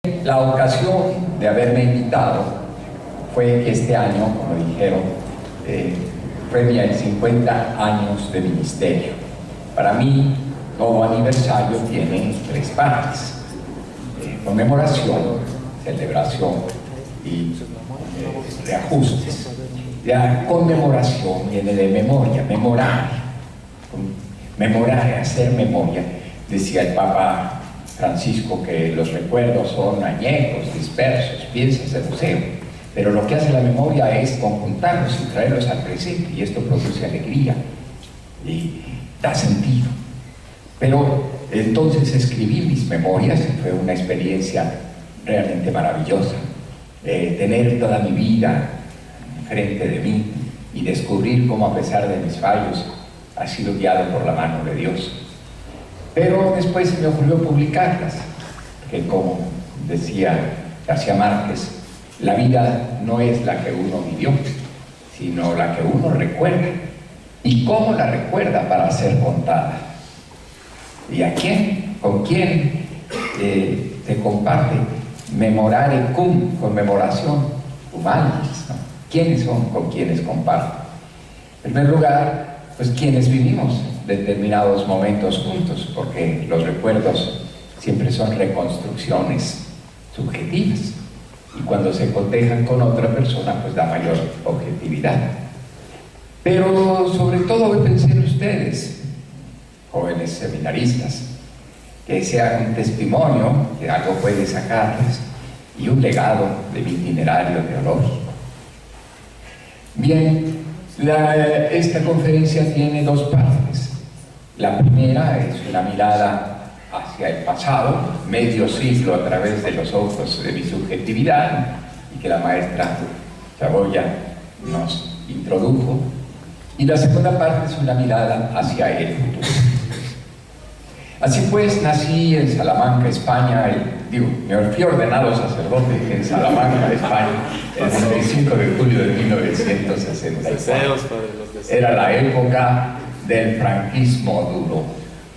La ocasión de haberme invitado fue que este año, como dijeron, premia 50 años de ministerio. Para mí, todo aniversario tiene tres partes: conmemoración, celebración y reajustes. La conmemoración viene de memoria, memorar, hacer memoria. Decía el Papa Francisco que los recuerdos son añejos, dispersos, piezas de museo, pero lo que hace la memoria es conjuntarlos y traerlos al presente, y esto produce alegría y da sentido. Pero entonces escribí mis memorias y fue una experiencia realmente maravillosa, tener toda mi vida frente de mí y descubrir cómo, a pesar de mis fallos, ha sido guiado por la mano de Dios. Pero después se me ocurrió publicarlas, que, como decía García Márquez, la vida no es la que uno vivió, sino la que uno recuerda, y cómo la recuerda para ser contada. ¿Y a quién? ¿Con quién se comparte? Memorare cum, conmemoración, humanos, ¿no? ¿Quiénes son con quienes comparto? En primer lugar, pues quienes vivimos determinados momentos juntos, porque los recuerdos siempre son reconstrucciones subjetivas, y cuando se cotejan con otra persona, pues da mayor objetividad. Pero sobre todo pensé en ustedes, jóvenes seminaristas, que sean un testimonio, que algo puede sacarles, y un legado de mi itinerario teológico. Bien, esta conferencia tiene dos partes. La primera es una mirada hacia el pasado, medio siglo a través de los ojos de mi subjetividad, y que la maestra Chaboya nos introdujo. Y la segunda parte es una mirada hacia el futuro. Así pues, nací en Salamanca, España, me fui ordenado sacerdote en Salamanca, España, el 25 de julio de 1964. Era la época del franquismo duro,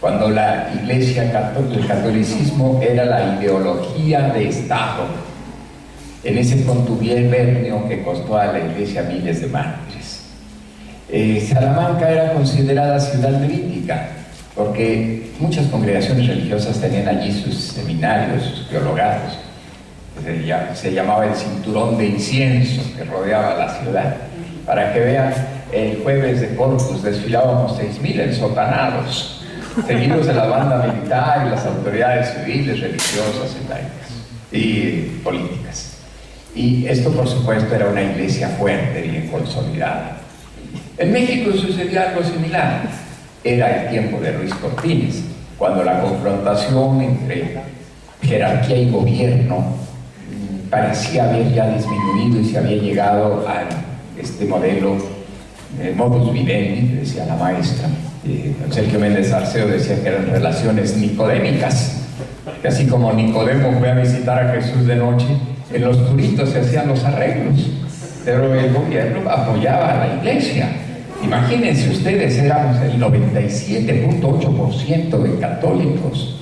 cuando la Iglesia Católica, el catolicismo era la ideología de Estado, en ese contubernio que costó a la Iglesia miles de mártires. Salamanca era considerada ciudad levítica, porque muchas congregaciones religiosas tenían allí sus seminarios, sus teologados. Se llamaba el cinturón de incienso que rodeaba la ciudad. Para que vean, el jueves de Corpus desfilábamos 6.000 ensotanados, seguidos de la banda militar y las autoridades civiles, religiosas y laicas y políticas. Y esto, por supuesto, era una iglesia fuerte y bien consolidada. En México sucedía algo similar. Era el tiempo de Ruiz Cortines, cuando la confrontación entre jerarquía y gobierno parecía haber ya disminuido y se había llegado a este modelo modus vivendi, decía la maestra. Sergio Méndez Arceo decía que eran relaciones nicodémicas, que así como Nicodemo fue a visitar a Jesús de noche, en los turitos se hacían los arreglos, pero el gobierno apoyaba a la iglesia. Imagínense ustedes, éramos el 97.8% de católicos,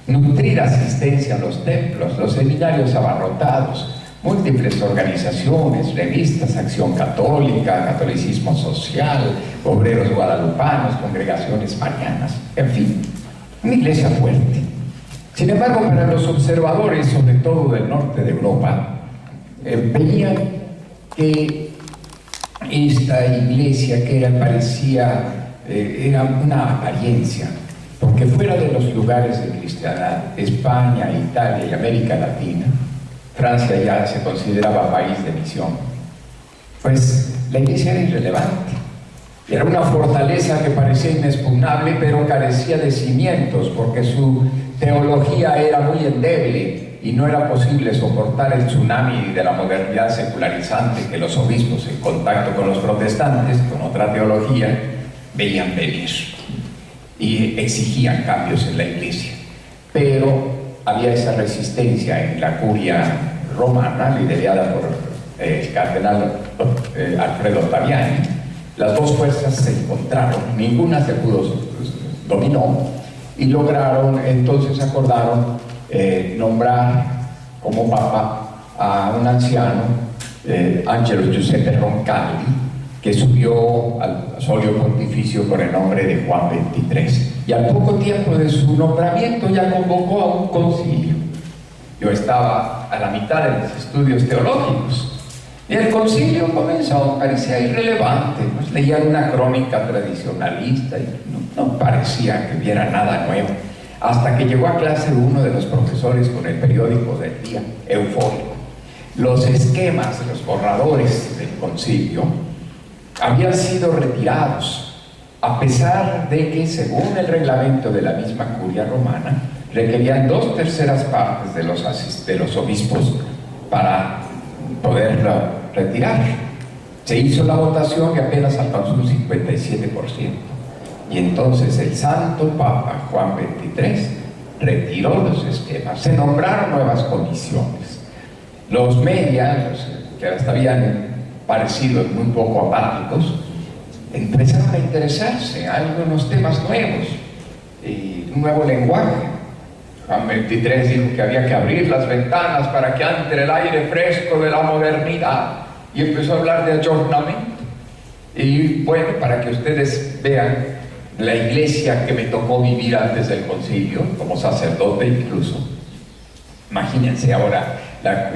nutrida asistencia a los templos, los seminarios abarrotados, múltiples organizaciones, revistas, Acción Católica, Catolicismo Social, Obreros Guadalupanos, congregaciones marianas, en fin, una iglesia fuerte. Sin embargo, para los observadores, sobre todo del norte de Europa, veían que esta iglesia que era una apariencia, porque fuera de los lugares de cristiandad, España, Italia y América Latina, Francia ya se consideraba país de misión, pues la iglesia era irrelevante. Era una fortaleza que parecía inexpugnable, pero carecía de cimientos, porque su teología era muy endeble y no era posible soportar el tsunami de la modernidad secularizante que los obispos, en contacto con los protestantes, con otra teología, veían venir y exigían cambios en la iglesia. Pero había esa resistencia en la curia romana, liderada por el cardenal Alfredo Ottaviani. Las dos fuerzas se encontraron, ninguna se dominó, y lograron, entonces acordaron nombrar como papa a un anciano, Angelo Giuseppe Roncalli, que subió al solio pontificio con el nombre de Juan XXIII. Y al poco tiempo de su nombramiento ya convocó a un concilio. Yo estaba a la mitad de mis estudios teológicos y el concilio comenzó, parecía irrelevante, pues leían una crónica tradicionalista y no parecía que hubiera nada nuevo, hasta que llegó a clase uno de los profesores con el periódico del día, eufórico. Los esquemas, los borradores del concilio habían sido retirados, a pesar de que, según el reglamento de la misma curia romana, requerían 2/3 partes de los obispos para poderlo retirar. Se hizo la votación y apenas alcanzó un 57%. Y entonces el Santo Papa Juan XXIII retiró los esquemas, se nombraron nuevas comisiones. Los medios, que hasta habían parecido muy poco apáticos, empezaron a interesarse en algunos temas nuevos, un nuevo lenguaje. Juan XXIII dijo que había que abrir las ventanas para que entre el aire fresco de la modernidad, y empezó a hablar de ayornamiento. Y bueno, para que ustedes vean la iglesia que me tocó vivir antes del concilio, como sacerdote incluso, imagínense ahora la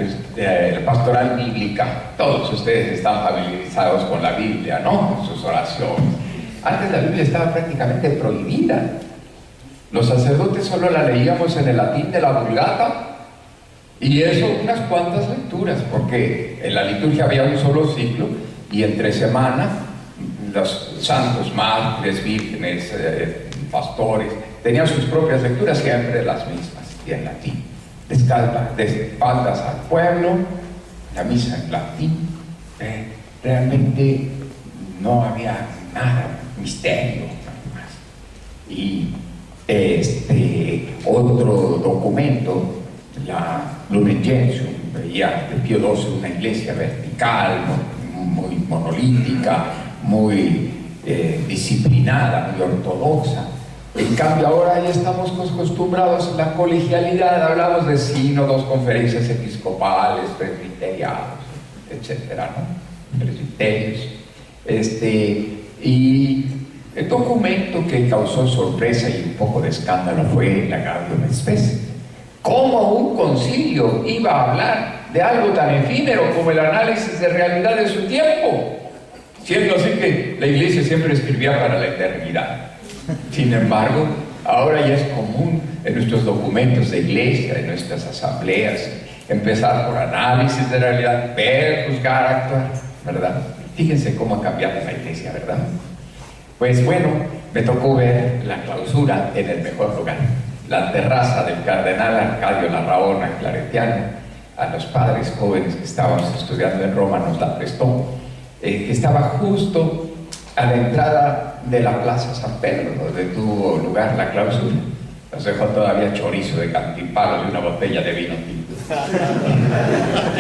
pastoral bíblica. Todos ustedes están familiarizados con la Biblia, ¿no? Con sus oraciones. Antes la Biblia estaba prácticamente prohibida. Los sacerdotes solo la leíamos en el latín de la Vulgata, y eso unas cuantas lecturas, porque en la liturgia había un solo ciclo, y entre semana los santos, mártires, vírgenes, pastores, tenían sus propias lecturas, siempre las mismas, y en latín. De espaldas al pueblo, la misa en latín. Realmente no había nada, misterio, nada más. Y otro documento, la Lumen Gentium, veía de Pío XII una iglesia vertical, muy monolítica, muy disciplinada, muy ortodoxa. En cambio ahora ya estamos acostumbrados a la colegialidad, hablamos de sínodos, conferencias episcopales, presbiterianos, etcétera, ¿no? Presbiterios. Y el documento que causó sorpresa y un poco de escándalo fue la Gaudium et Spes. ¿Cómo un concilio iba a hablar de algo tan efímero como el análisis de realidad de su tiempo? Siendo así que la iglesia siempre escribía para la eternidad. Sin embargo, ahora ya es común en nuestros documentos de iglesia, en nuestras asambleas, empezar por análisis de realidad, ver, juzgar, actuar, ¿verdad? Fíjense cómo ha cambiado la iglesia, ¿verdad? Pues bueno, me tocó ver la clausura en el mejor lugar, la terraza del cardenal Arcadio Larraona, claretiano. A los padres jóvenes que estábamos estudiando en Roma nos la prestó, que estaba justo a la entrada de la Plaza San Pedro, donde tuvo lugar la clausura. Nos dejó todavía chorizo de cantimpalos y una botella de vino tinto.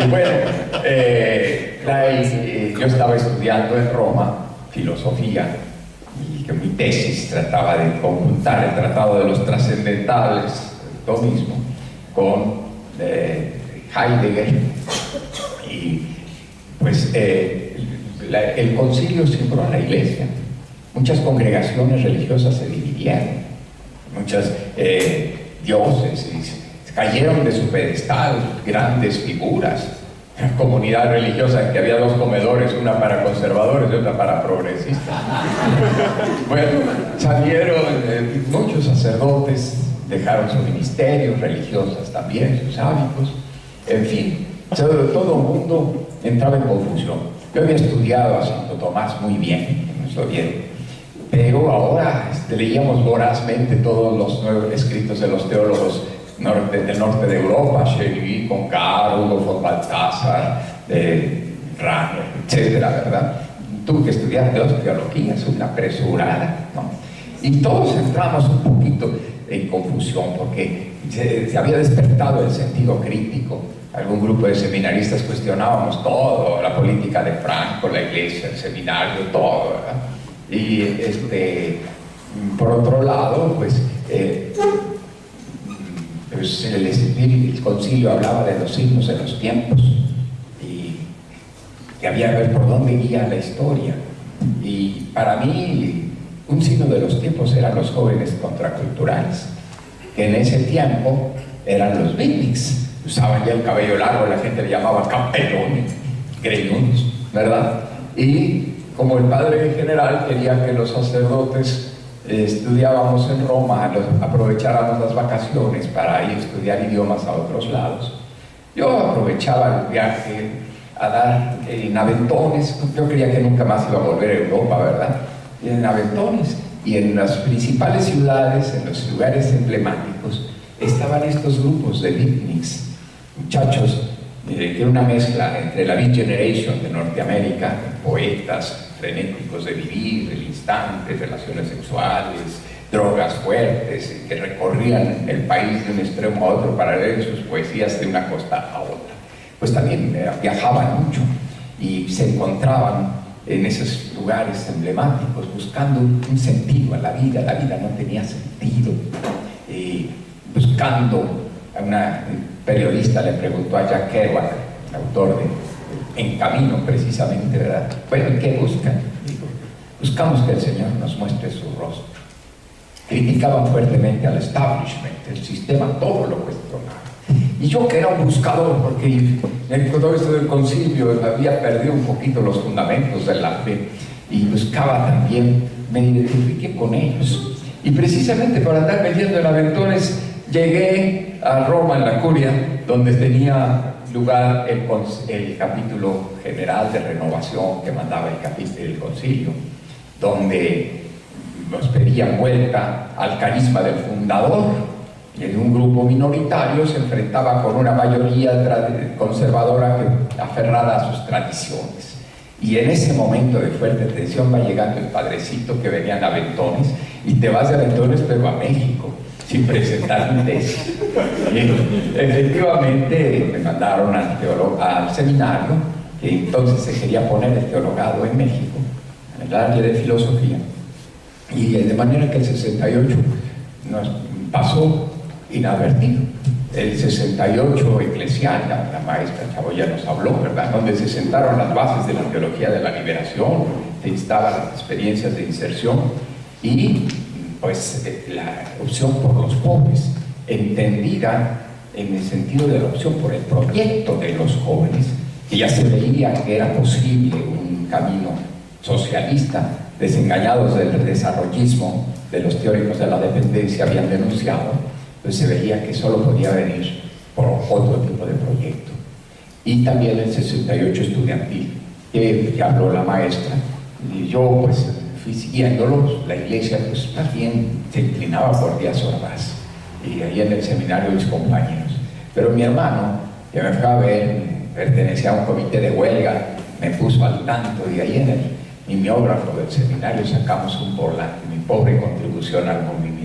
Y bueno, yo estaba estudiando en Roma filosofía, y que mi tesis trataba de conjuntar el Tratado de los Trascendentales, el tomismo, con Heidegger. Y pues el concilio sembró a la iglesia. Muchas congregaciones religiosas se dividieron, muchas diócesis cayeron de su pedestal, grandes figuras, una comunidad religiosa en que había 2 comedores, una para conservadores y otra para progresistas. Bueno, salieron muchos sacerdotes, dejaron su ministerio, religiosas también, sus hábitos, en fin, todo el mundo entraba en confusión. Yo había estudiado a Santo Tomás muy bien, nos lo dieron, pero ahora leíamos vorazmente todos los nuevos escritos de los teólogos del norte de Europa, Chevy, Concar, Hugo von Balthasar, Rahner, etcétera, ¿verdad? Tuve que estudiar 2 teologías, una apresurada, ¿no? Y todos entramos un poquito en confusión porque se había despertado el sentido crítico. Algún grupo de seminaristas cuestionábamos todo, la política de Franco, la iglesia, el seminario, todo, ¿verdad? Y por otro lado, pues pues el concilio hablaba de los signos de los tiempos y que había que ver por dónde guía la historia. Y para mí, un signo de los tiempos eran los jóvenes contraculturales, que en ese tiempo eran los beatniks. Usaban ya el cabello largo, la gente le llamaba camperones, greñudos, ¿verdad? Y como el padre general quería que los sacerdotes estudiábamos en Roma, aprovecháramos las vacaciones para ir a estudiar idiomas a otros lados, yo aprovechaba el viaje a dar en aventones. Yo creía que nunca más iba a volver a Europa, ¿verdad? Y en aventones y en las principales ciudades, en los lugares emblemáticos, estaban estos grupos de beatniks, muchachos que era una mezcla entre la Beat Generation de Norteamérica, poetas frenéticos de vivir, el instante, relaciones sexuales, drogas fuertes, que recorrían el país de un extremo a otro para leer sus poesías de una costa a otra. Pues también viajaban mucho y se encontraban en esos lugares emblemáticos buscando un sentido a la vida no tenía sentido, buscando. A una periodista le preguntó a Jack Kerouac, el autor de En Camino precisamente, ¿verdad? Bueno, ¿qué buscan? Digo, buscamos que el Señor nos muestre su rostro. Criticaban fuertemente al establishment, el sistema, todo lo cuestionaba. Y yo, que era un buscador, porque en todo esto del concilio había perdido un poquito los fundamentos de la fe y buscaba también, me identifiqué con ellos. Y precisamente por andar vendiendo en aventones llegué a Roma, en la Curia, donde tenía lugar el capítulo general de renovación que mandaba el concilio, donde nos pedían vuelta al carisma del fundador, y en un grupo minoritario se enfrentaba con una mayoría conservadora aferrada a sus tradiciones. Y en ese momento de fuerte tensión va llegando el padrecito que venía en aventones, y te vas de aventones pero a México, sin presentar mi tesis. Efectivamente me mandaron al seminario, que entonces se quería poner el teologado en México, en el área de filosofía, y de manera que el 68 nos pasó inadvertido. El 68 eclesial, la maestra Chaboya nos habló, ¿verdad?, donde se sentaron las bases de la teología de la liberación, se instaban las experiencias de inserción y pues la opción por los pobres, entendida en el sentido de la opción por el proyecto de los jóvenes, que ya se veía que era posible un camino socialista, desengañados del desarrollismo de los teóricos de la dependencia habían denunciado, pues se veía que solo podía venir por otro tipo de proyecto. Y también el 68 estudiantil, que habló la maestra, y yo pues fui siguiéndolos. La iglesia pues más bien se inclinaba por Díaz Ordaz, y ahí en el seminario mis compañeros. Pero mi hermano, que me fue a ver, pertenecía a un comité de huelga, me puso al tanto, y ahí en el mimeógrafo del seminario sacamos un volante, mi pobre contribución al movimiento.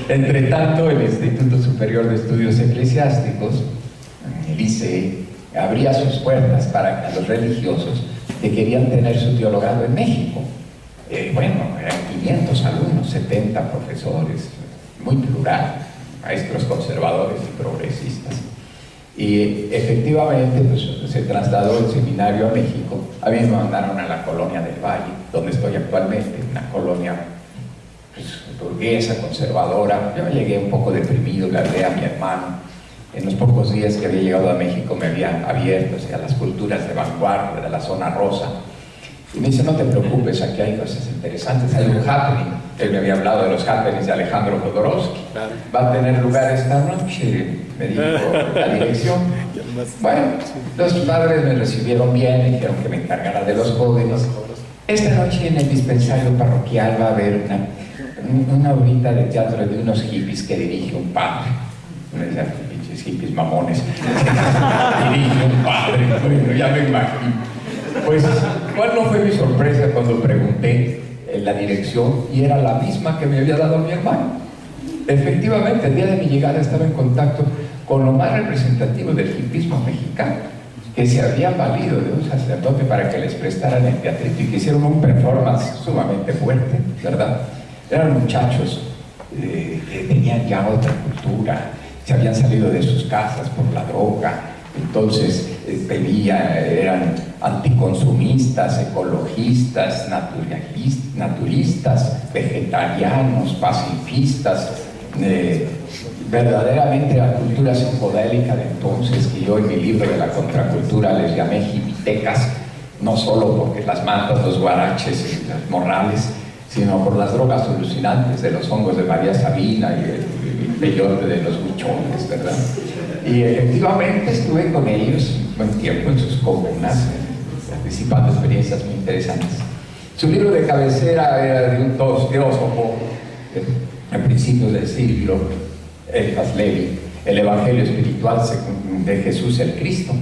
Entre tanto, el Instituto Superior de Estudios Eclesiásticos, el ICE, abría sus puertas para los religiosos que querían tener su teologado en México. Bueno, eran 500 alumnos, 70 profesores, muy plural, maestros conservadores y progresistas. Y efectivamente pues, se trasladó el seminario a México. A mí me mandaron a la colonia del Valle, donde estoy actualmente, una colonia pues, burguesa, conservadora. Yo llegué un poco deprimido, le hablé a mi hermano. En los pocos días que había llegado a México me había abierto hacia las culturas de vanguardia de la zona rosa. Y me dice, no te preocupes, aquí hay cosas interesantes, hay un happening. Él me había hablado de los happenings de Alejandro Jodorowsky. Va a tener lugar esta noche, me dijo la dirección. Bueno, los padres me recibieron bien, me dijeron que me encargara de los jóvenes. Esta noche en el dispensario parroquial va a haber una horita de teatro de unos hippies que dirige un padre. Pinches hippies mamones. Dirige un padre, bueno, ya me imagino. Pues, ¿cuál no fue mi sorpresa cuando pregunté en la dirección y era la misma que me había dado mi hermano? Efectivamente, el día de mi llegada estaba en contacto con lo más representativo del hippismo mexicano, que se habían valido de un sacerdote para que les prestaran el teatrito y que hicieron un performance sumamente fuerte, ¿verdad? Eran muchachos que tenían ya otra cultura, se habían salido de sus casas por la droga, entonces eran anticonsumistas, ecologistas, naturistas, vegetarianos, pacifistas, verdaderamente la cultura psicodélica de entonces, que yo en mi libro de la contracultura les llamé hipitecas, no solo porque las mantas, los guaraches y los morrales, sino por las drogas alucinantes de los hongos de María Sabina y el peyote de los buchones, ¿verdad? Y efectivamente estuve con ellos un buen tiempo en sus comunas, participando en experiencias muy interesantes. Su libro de cabecera era de un teósofo a principios del siglo, Eliphas Levi, el Evangelio Espiritual de Jesús el Cristo.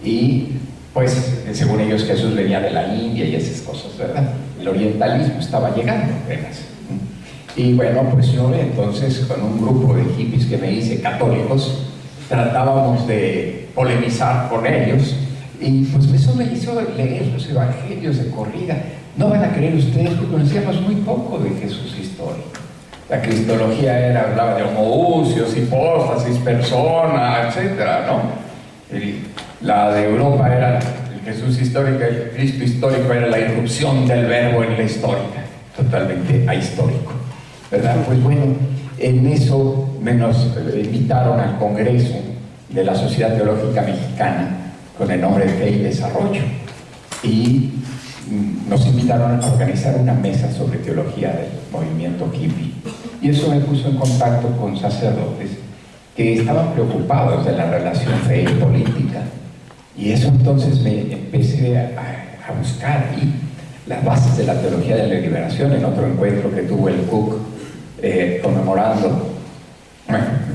Y pues, según ellos, Jesús venía de la India y esas cosas, ¿verdad? El orientalismo estaba llegando apenas. Y bueno, pues yo entonces, con un grupo de hippies que me hice católicos, tratábamos de polemizar con ellos, y pues eso me hizo leer los evangelios de corrida. No van a creer ustedes que conocíamos muy poco de Jesús histórico. La cristología hablaba de homoousios, hipóstasis, persona, etcétera, ¿no? La de Europa era el Jesús histórico, el Cristo histórico era la irrupción del verbo en la histórica, totalmente ahistórico, ¿verdad? Pues bueno, en eso nos invitaron al Congreso de la Sociedad Teológica Mexicana con el nombre de Fe y Desarrollo, y nos invitaron a organizar una mesa sobre teología del movimiento hippie, y eso me puso en contacto con sacerdotes que estaban preocupados de la relación fe y política, y eso entonces me empecé a buscar ahí las bases de la teología de la liberación en otro encuentro que tuvo el Cook conmemorando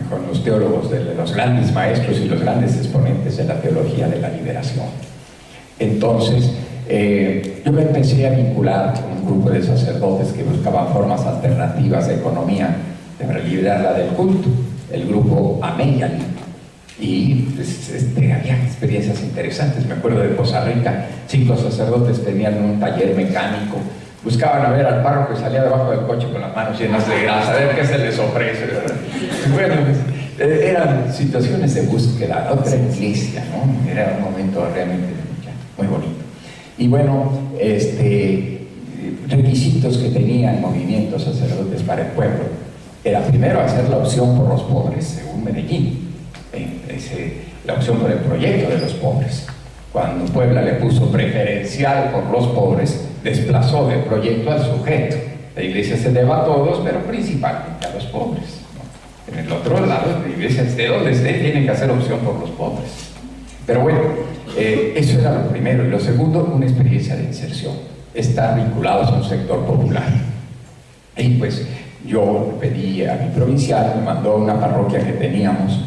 con los teólogos de los grandes maestros y los grandes exponentes de la teología de la liberación. Entonces yo me empecé a vincular con un grupo de sacerdotes que buscaban formas alternativas de economía para liberarla del culto, el grupo Ameyali, y pues, había experiencias interesantes. Me acuerdo de Poza Rica, 5 sacerdotes tenían un taller mecánico, buscaban a ver al párroco que salía debajo del coche con las manos llenas de grasa, a ver qué se les ofrece, ¿verdad? Bueno, pues, eran situaciones de búsqueda, otra iglesia, ¿no? Era un momento realmente muy bonito. Y bueno, requisitos que tenía el movimiento sacerdotes para el pueblo era primero hacer la opción por los pobres, según Medellín, la opción por el proyecto de los pobres. Cuando Puebla le puso preferencial por los pobres, desplazó del proyecto al sujeto. La iglesia se debe a todos, pero principalmente a los pobres, ¿no? En el otro lado, la iglesia, de donde esté, tiene que hacer opción por los pobres. Pero bueno, eso era lo primero. Y lo segundo, una experiencia de inserción, estar vinculados a un sector popular. Y pues yo pedí a mi provincial, me mandó a una parroquia que teníamos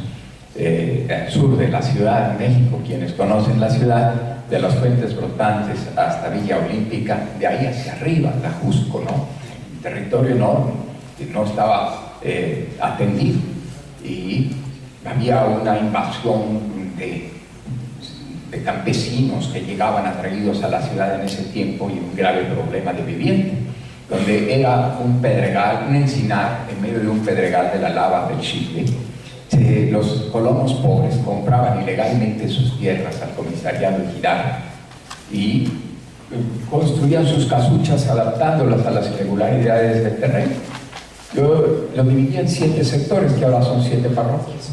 al sur de la Ciudad de México. Quienes conocen la ciudad, de las Fuentes Brotantes hasta Villa Olímpica, de ahí hacia arriba, la Jusco, ¿no? Un territorio enorme que no estaba atendido, y había una invasión de campesinos que llegaban atraídos a la ciudad en ese tiempo, y un grave problema de vivienda, donde era un pedregal, un encinar en medio de un pedregal de la lava del Chile. Los colonos pobres compraban ilegalmente sus tierras al comisariado Girard y construían sus casuchas adaptándolas a las irregularidades del terreno. Yo lo dividía en 7 sectores, que ahora son 7 parroquias.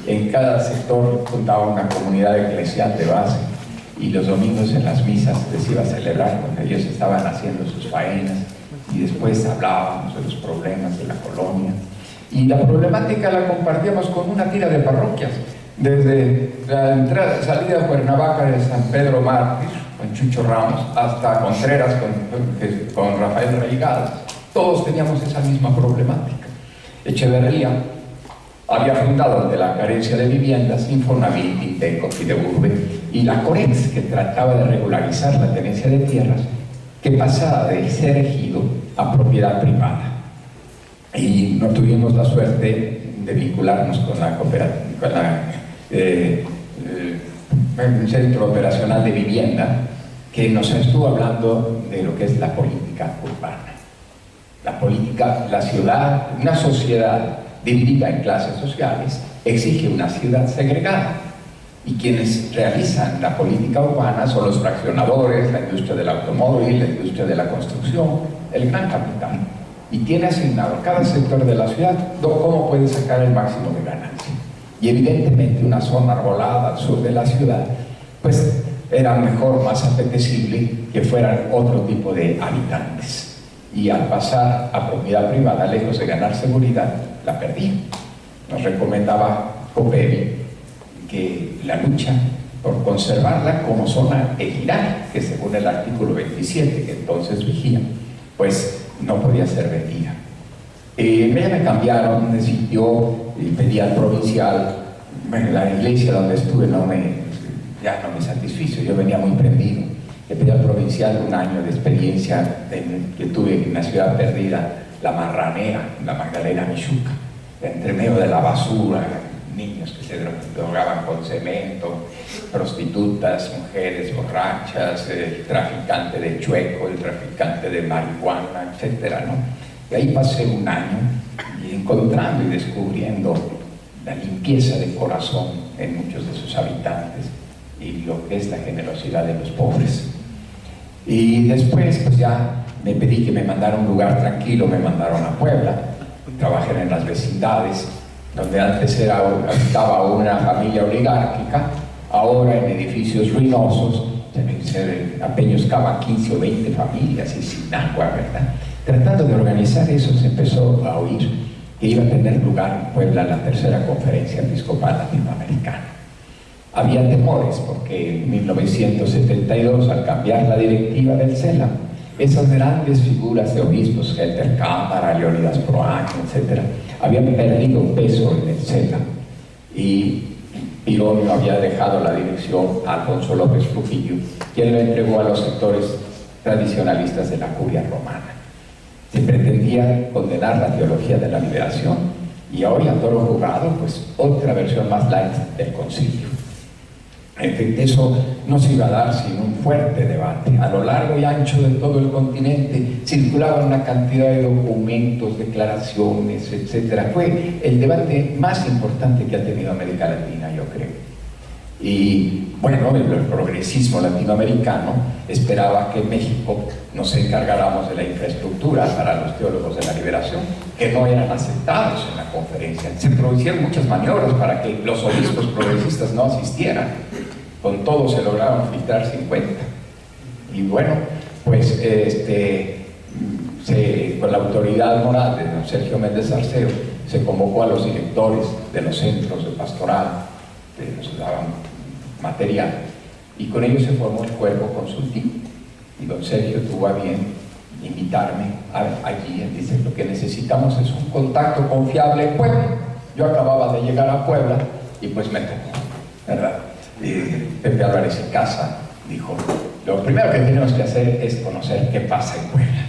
En cada sector fundaba una comunidad eclesial de base, y los domingos en las misas les iba a celebrar cuando ellos estaban haciendo sus faenas, y después hablábamos de los problemas de la colonia. Y la problemática la compartíamos con una tira de parroquias, desde la salida de Cuernavaca de San Pedro Mártir, con Chucho Ramos, hasta Contreras con Rafael Reigadas. Todos teníamos esa misma problemática. Echeverría había fundado, ante la carencia de viviendas, Infonavit, Inteco, Fideurbe y la Corex, que trataba de regularizar la tenencia de tierras que pasaba de ser ejido a propiedad privada. Y no tuvimos la suerte de vincularnos con la cooperativa, con el Centro Operacional de Vivienda, que nos estuvo hablando de lo que es la política urbana. La política, la ciudad, una sociedad dividida en clases sociales, exige una ciudad segregada. Y quienes realizan la política urbana son los fraccionadores, la industria del automóvil, la industria de la construcción, el gran capital. Y tiene asignado cada sector de la ciudad cómo puede sacar el máximo de ganancia. Y evidentemente una zona arbolada al sur de la ciudad, pues era mejor, más apetecible que fueran otro tipo de habitantes. Y al pasar a propiedad privada, lejos de ganar seguridad, la perdí. Nos recomendaba Copevi que la lucha por conservarla como zona ejidal, que según el artículo 27, que entonces vigía, pues no podía ser vendida. Me cambiaron de sitio y pedí al provincial. Bueno, la iglesia donde estuve ya no me satisfizo, yo venía muy prendido. Le pedí al provincial un año de experiencia que tuve en una ciudad perdida, La Marranera, la Magdalena Michuca, entre medio de la basura, niños que se drogaban con cemento, prostitutas, mujeres borrachas, el traficante de chueco, el traficante de marihuana, etcétera, ¿no? Y ahí pasé un año encontrando y descubriendo la limpieza de corazón en muchos de sus habitantes y lo que es la generosidad de los pobres. Y después, pues ya me pedí que me mandara a un lugar tranquilo, me mandaron a Puebla, trabajé en las vecindades, donde antes habitaba una familia oligárquica, ahora en edificios ruinosos, apenas caban 15 o 20 familias y sin agua, ¿verdad? Tratando de organizar eso, se empezó a oír que iba a tener lugar en Puebla la tercera conferencia episcopal latinoamericana. Había temores porque en 1972, al cambiar la directiva del CELAM, esas grandes figuras de obispos, Helder Cámara, Leonidas Proaño, etc., habían perdido peso en el CELAM y Pironio había dejado la dirección a Alfonso López Trujillo, quien lo entregó a los sectores tradicionalistas de la curia romana. Se pretendía condenar la teología de la liberación y hoy a toro jugado, pues otra versión más light del concilio. En fin, eso no se iba a dar sin un fuerte debate. A lo largo y ancho de todo el continente circulaban una cantidad de documentos, declaraciones, etc. Fue el debate más importante que ha tenido América Latina, yo creo. Y bueno, el progresismo latinoamericano esperaba que en México nos encargáramos de la infraestructura para los teólogos de la liberación, que no eran aceptados en la conferencia. Se produjeron muchas maniobras para que los obispos progresistas no asistieran. Con todo se lograron filtrar 50. Y bueno, pues con la autoridad moral de don Sergio Méndez Arceo, se convocó a los directores de los centros de pastoral, que nos daban material, y con ellos se formó el cuerpo consultivo. Y don Sergio tuvo a bien invitarme allí. Él dice: lo que necesitamos es un contacto confiable en Puebla. Yo acababa de llegar a Puebla y pues me tocó, ¿verdad? Pepe Álvarez y Casa dijo: lo primero que tenemos que hacer es conocer qué pasa en Puebla.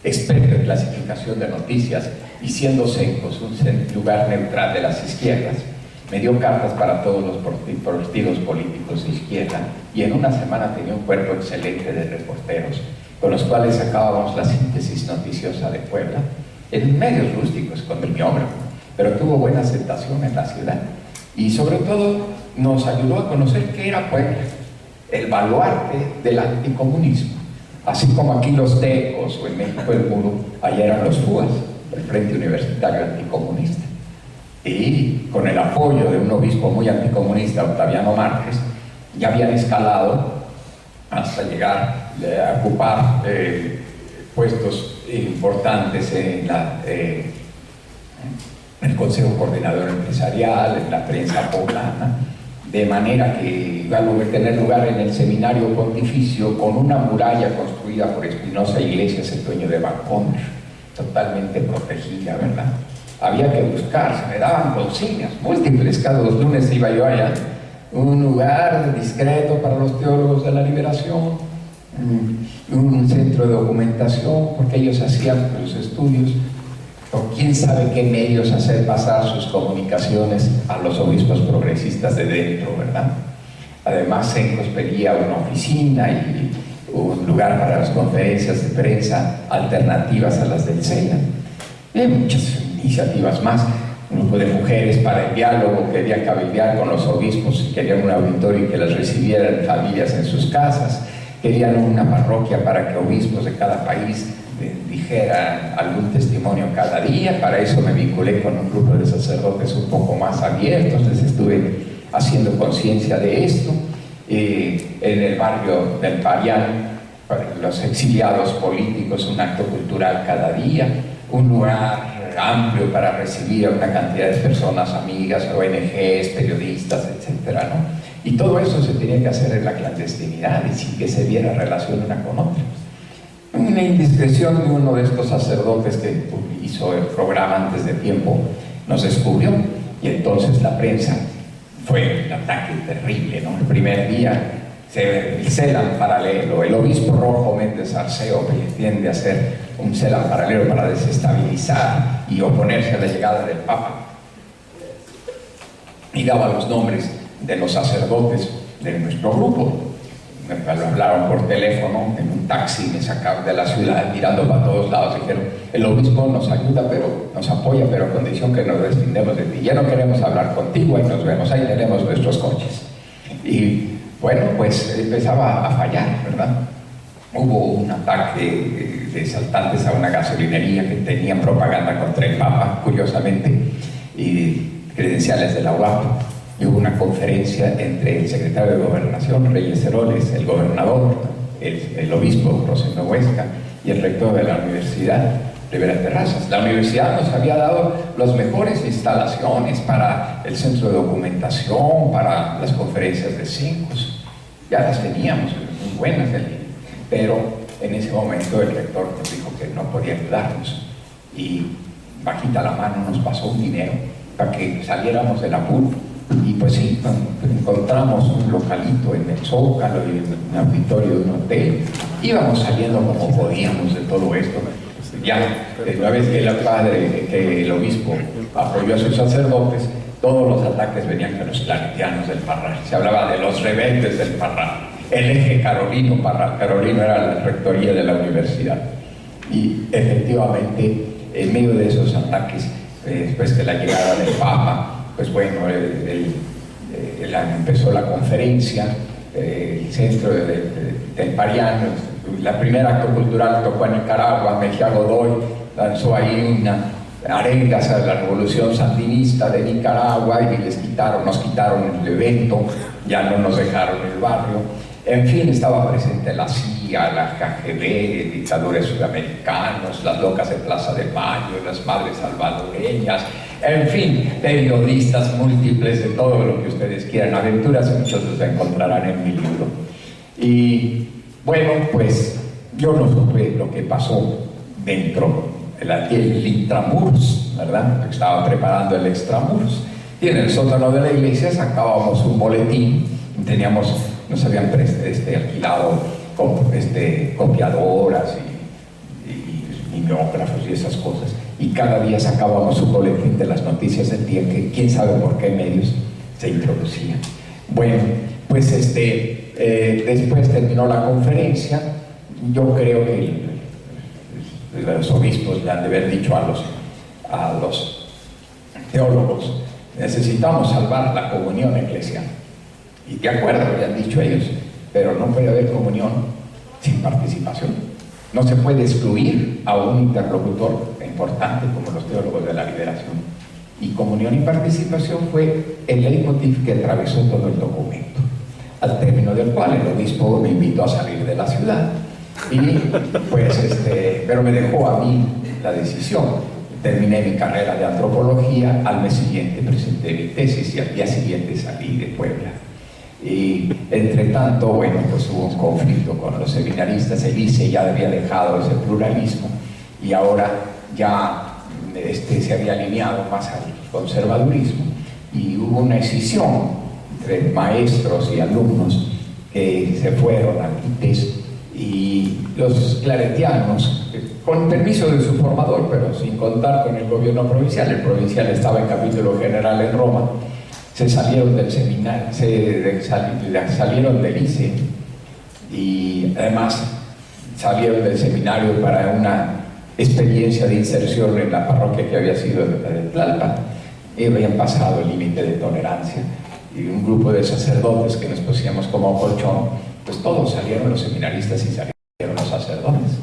Experto en clasificación de noticias y siendo Sencos un lugar neutral de las izquierdas, me dio cartas para todos los partidos políticos de izquierda y en una semana tenía un cuerpo excelente de reporteros con los cuales sacábamos la síntesis noticiosa de Puebla en medios rústicos con el miógrafo, pero tuvo buena aceptación en la ciudad y sobre todo nos ayudó a conocer qué era Puebla, el baluarte del anticomunismo. Así como aquí los tecos o en México el muro, allá eran los FUAS, el Frente Universitario Anticomunista. Y con el apoyo de un obispo muy anticomunista, Octaviano Márquez, ya habían escalado hasta llegar a ocupar puestos importantes en el Consejo Coordinador Empresarial, en la prensa poblana, de manera que iba a tener lugar en el seminario pontificio con una muralla construida por Espinosa Iglesias, el dueño de Vancomer, totalmente protegida, ¿verdad? Había que buscar, se me daban consignas múltiples, cada 2 lunes iba yo allá, un lugar discreto para los teólogos de la liberación, un centro de documentación, porque ellos hacían los estudios, o quién sabe qué medios hacer pasar sus comunicaciones a los obispos progresistas de dentro, ¿verdad? Además, Sencos pedía una oficina y un lugar para las conferencias de prensa alternativas a las del CELA. Y hay muchas iniciativas más. Un grupo de mujeres para el diálogo querían cabildear con los obispos y querían un auditorio que las recibieran familias en sus casas. Querían una parroquia para que obispos de cada país dijeran algún testimonio cada día. Para eso me vinculé con un grupo de sacerdotes un poco más abiertos, les estuve haciendo conciencia de esto. En el barrio del Parián, para los exiliados políticos, un acto cultural cada día, un lugar amplio para recibir a una cantidad de personas, amigas, ONGs, periodistas, etcétera, ¿no? Y todo eso se tenía que hacer en la clandestinidad y sin que se viera relación una con otra. Una indiscreción de uno de estos sacerdotes que hizo el programa antes de tiempo nos descubrió, y entonces la prensa fue un ataque terrible, ¿no? El primer día el CELAM paralelo, el obispo Rojo Méndez Arceo pretende hacer un CELAM paralelo para desestabilizar y oponerse a la llegada del Papa, y daba los nombres de los sacerdotes de nuestro grupo. Me hablaron por teléfono en un taxi, me sacaron de la ciudad mirando para todos lados, dijeron: el obispo nos ayuda, pero nos apoya, pero a condición que nos deslindemos de ti, ya no queremos hablar contigo, ahí nos vemos, ahí tenemos nuestros coches. Y bueno, pues empezaba a fallar, ¿verdad? Hubo un ataque de asaltantes a una gasolinería que tenían propaganda contra el Papa, curiosamente, y credenciales de la UAP. Y hubo una conferencia entre el secretario de Gobernación, Reyes Heroles, el gobernador, el obispo, Rosendo Huesca, y el rector de la Universidad, Rivera Terrazas. La universidad nos había dado las mejores instalaciones para el centro de documentación, para las conferencias de CINCOS. Ya las teníamos, muy buenas, pero en ese momento el rector nos dijo que no podía ayudarnos, y bajita la mano nos pasó un dinero para que saliéramos del apuro. Y pues sí, encontramos un localito en el Zócalo y en un auditorio de un hotel. Íbamos saliendo como podíamos de todo esto. Ya, una vez que el obispo apoyó a sus sacerdotes, todos los ataques venían de los claretianos del Parral. Se hablaba de los rebeldes del Parral, el eje Carolino Parral. Carolino era la rectoría de la universidad. Y efectivamente, en medio de esos ataques, después de la llegada del Papa, pues bueno, empezó la conferencia, el centro del Parián, la primera acto cultural tocó en Nicaragua. Mejía Godoy lanzó ahí una arengas a la revolución sandinista de Nicaragua y nos quitaron el evento, ya no nos dejaron el barrio. En fin, estaba presente la CIA, la KGB, dictadores sudamericanos, las locas de Plaza de Mayo, las madres salvadoreñas, en fin, periodistas múltiples de todo lo que ustedes quieran, aventuras, muchos los encontrarán en mi libro. Y bueno, pues yo no supe lo que pasó dentro del intramurs, ¿verdad? Estaba preparando el extramurs, y en el sótano de la iglesia sacábamos un boletín, nos habían alquilado copiadoras y mimeógrafos y esas cosas, y cada día sacábamos un boletín de las noticias del día que quién sabe por qué medios se introducían. Bueno, pues después terminó la conferencia. Yo creo que los obispos le han de haber dicho a los teólogos: necesitamos salvar la comunión eclesial. Y de acuerdo, le han dicho ellos, pero no puede haber comunión sin participación. No se puede excluir a un interlocutor importante como los teólogos de la liberación. Y comunión y participación fue el leitmotiv que atravesó todo el documento, al término del cual el obispo me invitó a salir de la ciudad. Y pues, pero me dejó a mí la decisión. Terminé mi carrera de antropología, al mes siguiente presenté mi tesis y al día siguiente salí de Puebla. Y entre tanto, bueno, pues hubo un conflicto con los seminaristas. El ICE ya había dejado ese pluralismo y ahora ya se había alineado más al conservadurismo, y hubo una escisión entre maestros y alumnos que se fueron a ITES, y los claretianos, con permiso de su formador, pero sin contar con el gobierno provincial. El provincial estaba en capítulo general en Roma. Se salieron del seminario, salieron del ICE y además salieron del seminario para una experiencia de inserción en la parroquia que había sido de Tlalpan, y habían pasado el límite de tolerancia, y un grupo de sacerdotes que nos pusimos como colchón, pues todos salieron los seminaristas y salieron los sacerdotes.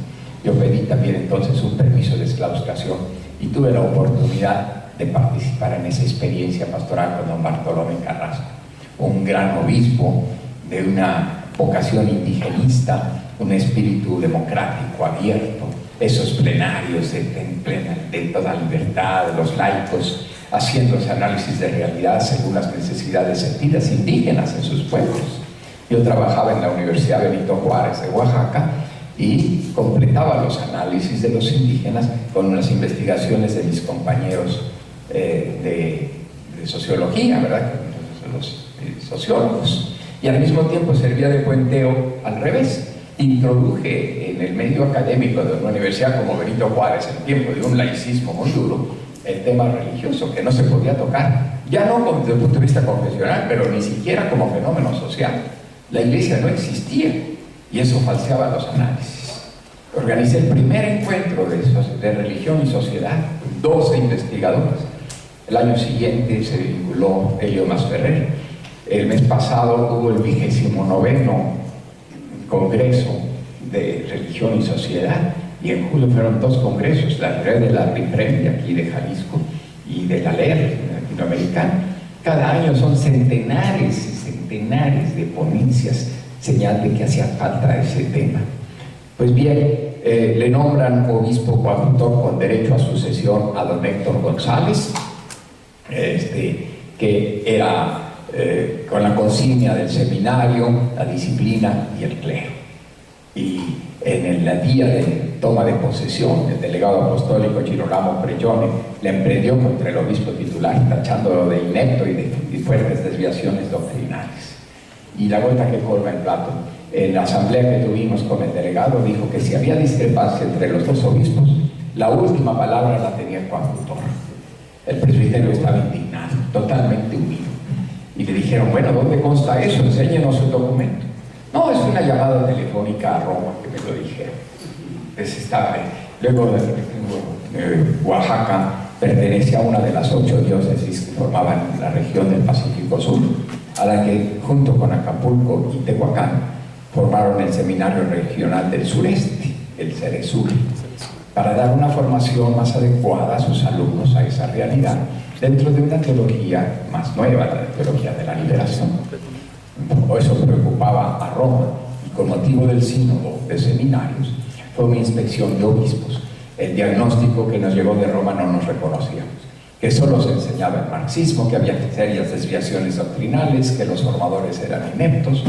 Yo pedí también entonces un permiso de exclaustración y tuve la oportunidad de participar en esa experiencia pastoral con don Bartolomé Carrasco, un gran obispo de una vocación indigenista, un espíritu democrático, abierto, esos plenarios de toda libertad, los laicos haciendo ese análisis de realidad según las necesidades sentidas indígenas en sus pueblos. Yo trabajaba en la Universidad Benito Juárez de Oaxaca y completaba los análisis de los indígenas con las investigaciones de mis compañeros de sociología, ¿verdad? Los sociólogos. Y al mismo tiempo servía de puenteo al revés. Introduje en el medio académico de una universidad como Benito Juárez, en tiempo de un laicismo muy duro, el tema religioso, que no se podía tocar, ya no desde el punto de vista confesional, pero ni siquiera como fenómeno social. La iglesia no existía y eso falseaba los análisis. Organicé el primer encuentro de religión y sociedad, 12 investigadores. El año siguiente se vinculó Elio Masferrer. El mes pasado hubo el 29º Congreso de Religión y Sociedad, y en julio fueron 2 congresos, la red de la RIPREM de aquí de Jalisco y de la LER latinoamericana. Cada año son centenares y centenares de ponencias, señal de que hacía falta ese tema. Pues bien, le nombran obispo coadjutor con derecho a sucesión a don Héctor González, que era con la consigna del seminario, la disciplina y el clero. Y en el día de toma de posesión, el delegado apostólico Girolamo Prellone le emprendió contra el obispo titular, tachándolo de inepto y de fuertes desviaciones doctrinales. Y la gota que colma el plato, en la asamblea que tuvimos con el delegado, dijo que si había discrepancia entre los 2 obispos, la última palabra la tenía el coadjutor. El presbiterio estaba indignado, totalmente unido. Y le dijeron, bueno, ¿dónde consta eso? Enséñenos el documento. No, es una llamada telefónica a Roma que me lo dijeron. Entonces estaba ahí. Luego Oaxaca pertenece a una de las 8 diócesis que formaban la región del Pacífico Sur, a la que junto con Acapulco y Tehuacán formaron el Seminario Regional del Sureste, el CERESUR, para dar una formación más adecuada a sus alumnos a esa realidad, dentro de una teología más nueva, la teología de la liberación. Eso preocupaba a Roma, y con motivo del sínodo de seminarios fue una inspección de obispos. El diagnóstico que nos llegó de Roma no nos reconocíamos, que solo se enseñaba el marxismo, que había serias desviaciones doctrinales, que los formadores eran ineptos,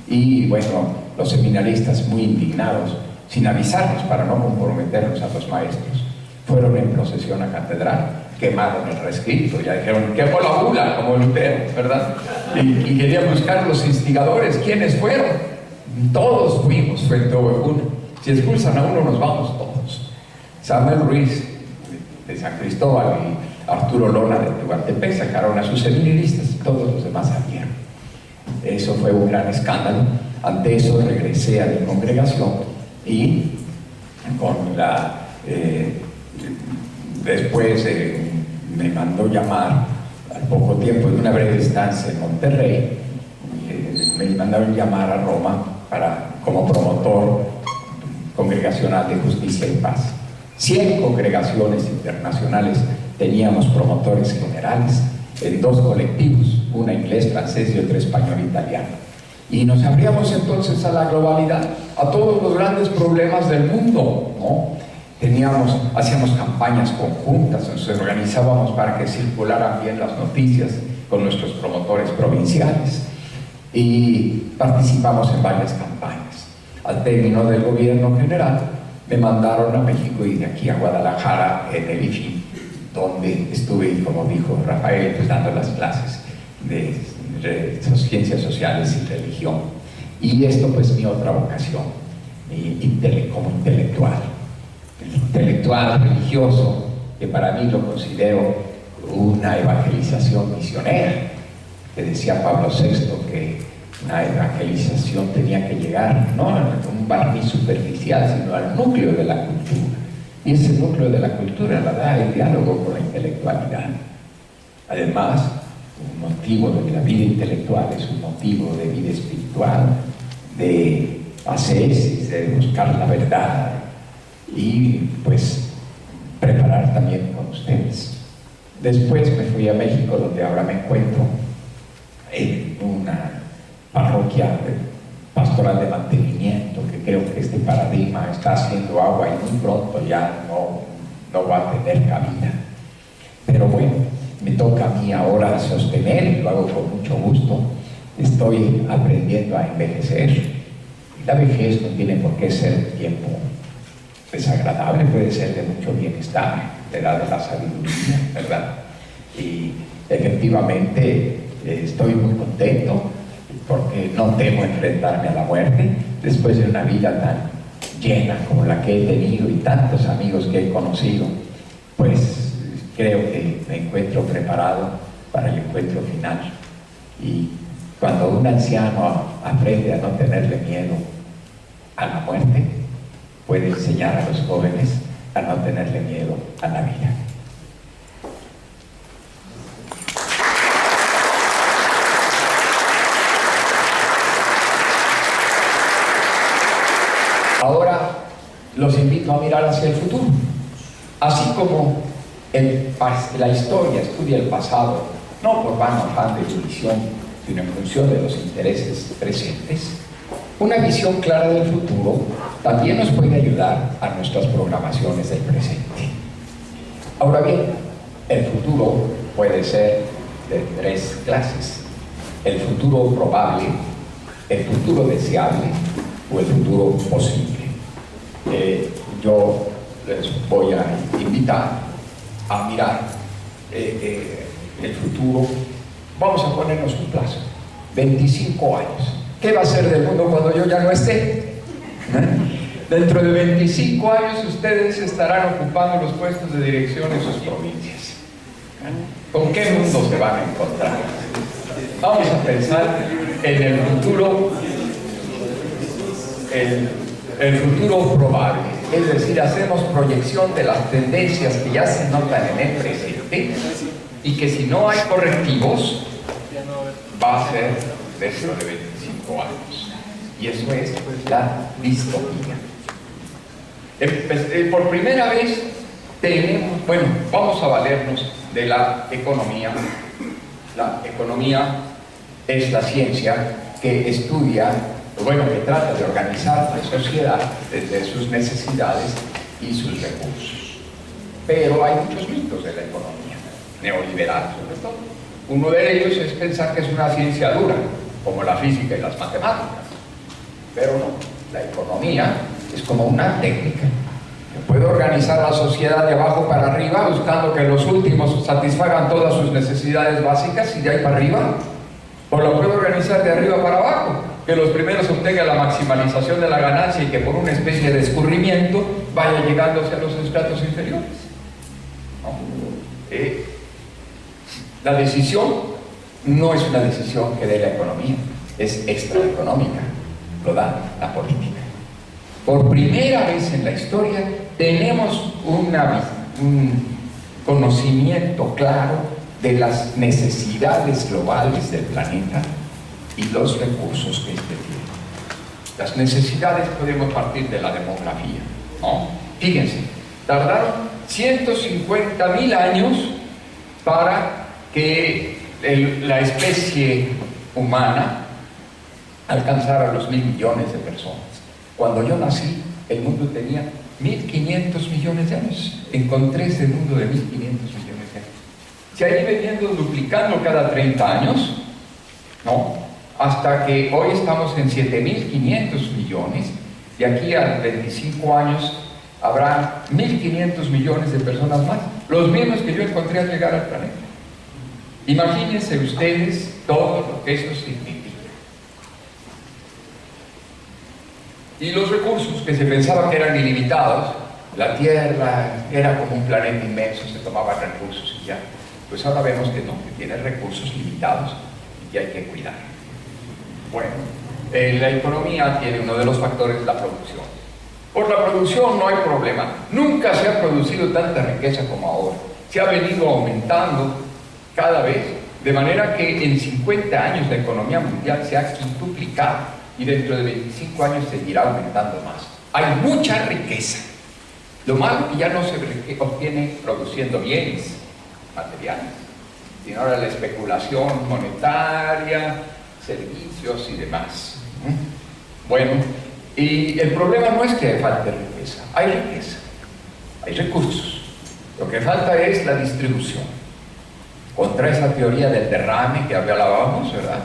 y bueno, los seminaristas muy indignados, sin avisarnos para no comprometernos a los maestros, fueron en procesión a catedral, quemaron el rescrito, ya dijeron, quemó la bula, como Lutero, ¿verdad? Y querían buscar los instigadores. ¿Quiénes fueron? Todos fuimos frente a uno. Si expulsan a uno, nos vamos todos. Samuel Ruiz, de San Cristóbal, y Arturo Lona, de Tehuantepec, sacaron a sus seminaristas, y todos los demás salieron. Eso fue un gran escándalo. Ante eso regresé a mi congregación y con la... después me mandó llamar, al poco tiempo de una breve estancia en Monterrey, me mandaron llamar a Roma como promotor congregacional de justicia y paz. 100 congregaciones internacionales teníamos promotores generales en 2 colectivos, una inglés, francés y otra español, italiano. Y nos abríamos entonces a la globalidad, a todos los grandes problemas del mundo, ¿no? Hacíamos campañas conjuntas, nos organizábamos para que circularan bien las noticias con nuestros promotores provinciales y participamos en varias campañas. Al término del gobierno general me mandaron a México y de aquí a Guadalajara en el IFI, donde estuve, como dijo Rafael, pues, dando las clases de ciencias sociales y religión. Y esto pues mi otra vocación, como intelectual. El intelectual religioso, que para mí lo considero una evangelización misionera, que decía Pablo VI que una evangelización tenía que llegar no a un barniz superficial, sino al núcleo de la cultura. Y ese núcleo de la cultura la da el diálogo con la intelectualidad. Además, un motivo de la vida intelectual es un motivo de vida espiritual, de ascesis, de buscar la verdad y pues preparar también con ustedes. Después me fui a México, donde ahora me encuentro en una parroquia pastoral de mantenimiento, que creo que este paradigma está haciendo agua y muy pronto ya no va a tener cabida. Pero bueno, me toca a mí ahora sostener, y lo hago con mucho gusto. Estoy aprendiendo a envejecer. Y la vejez no tiene por qué ser tiempo desagradable, puede ser de mucho bienestar, de la de la sabiduría, ¿verdad? Y efectivamente estoy muy contento porque no temo enfrentarme a la muerte después de una vida tan llena como la que he tenido y tantos amigos que he conocido. Pues creo que me encuentro preparado para el encuentro final. Y cuando un anciano aprende a no tenerle miedo a la muerte, puede enseñar a los jóvenes a no tenerle miedo a la vida. Ahora los invito a mirar hacia el futuro. Así como la historia estudia el pasado, no por vano afán de división, sino en función de los intereses presentes, una visión clara del futuro también nos puede ayudar a nuestras programaciones del presente. Ahora bien, el futuro puede ser de tres clases: el futuro probable, el futuro deseable o el futuro posible. Yo les voy a invitar a mirar el futuro. Vamos a ponernos un plazo: 25 años. ¿Qué va a ser del mundo cuando yo ya no esté? Dentro de 25 años ustedes estarán ocupando los puestos de dirección en sus provincias. ¿Con qué mundo se van a encontrar? Vamos a pensar en el futuro, el futuro probable. Es decir, hacemos proyección de las tendencias que ya se notan en el presente y que si no hay correctivos va a ser dentro de 25 años. Y eso es la distopía. Por primera vez tenemos, bueno, vamos a valernos de la economía. La economía es la ciencia que estudia, bueno, que trata de organizar la sociedad desde sus necesidades y sus recursos. Pero hay muchos mitos de la economía, neoliberal sobre todo. Uno de ellos es pensar que es una ciencia dura, como la física y las matemáticas. Pero no, la economía es como una técnica que puede organizar la sociedad de abajo para arriba, buscando que los últimos satisfagan todas sus necesidades básicas y de ahí para arriba. O la puede organizar de arriba para abajo, que los primeros obtengan la maximalización de la ganancia y que por una especie de escurrimiento vaya llegando hacia los estratos inferiores. ¿No? La decisión no es una decisión que dé la economía, es extraeconómica, lo da la política. Por primera vez en la historia tenemos un conocimiento claro de las necesidades globales del planeta y los recursos que éste tiene. Las necesidades podemos partir de la demografía, ¿no? Fíjense, tardaron 150.000 años para que la especie humana alcanzara los 1.000 millones de personas. Cuando yo nací, el mundo tenía 1.500 millones de años. Encontré ese mundo de 1.500 millones de años. Se ha ido veniendo duplicando cada 30 años, ¿no? Hasta que hoy estamos en 7.500 millones. De aquí a 25 años habrá 1.500 millones de personas más, los mismos que yo encontré al llegar al planeta. Imagínense ustedes todo lo que eso significa. Y los recursos que se pensaba que eran ilimitados, la Tierra era como un planeta inmenso, se tomaban recursos y ya. Pues ahora vemos que no, que tiene recursos limitados y que hay que cuidar. Bueno, la economía tiene uno de los factores, la producción. Por la producción no hay problema. Nunca se ha producido tanta riqueza como ahora. Se ha venido aumentando cada vez, de manera que en 50 años la economía mundial se ha quintuplicado y dentro de 25 años seguirá aumentando más. Hay mucha riqueza. Lo malo es que ya no se obtiene produciendo bienes materiales, sino ahora la especulación monetaria, servicios y demás. Bueno, y el problema no es que falte riqueza, hay recursos. Lo que falta es la distribución. Contra esa teoría del derrame que hablábamos, ¿verdad?